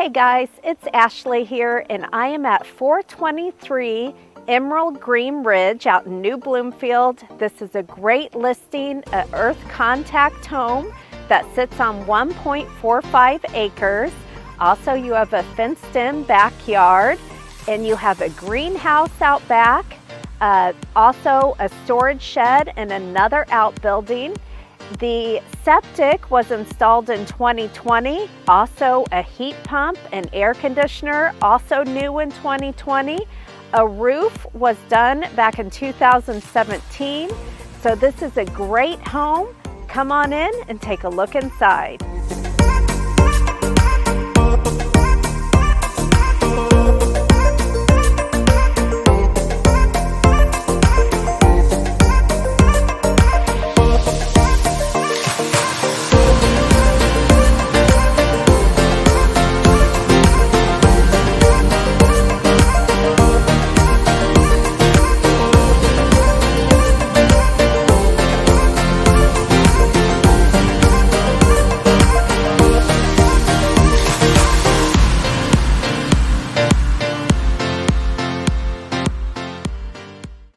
Hey guys, it's Ashley here, and I am at 423 Emerald Green Ridge out in New Bloomfield. This is a great listing, an earth contact home that sits on 1.45 acres. Also, you have a fenced-in backyard, and you have a greenhouse out back, also a storage shed and another outbuilding. The septic was installed in 2020, also a heat pump and air conditioner, also new in 2020. A roof was done back in 2017. So this is a great home. Come on in and take a look inside.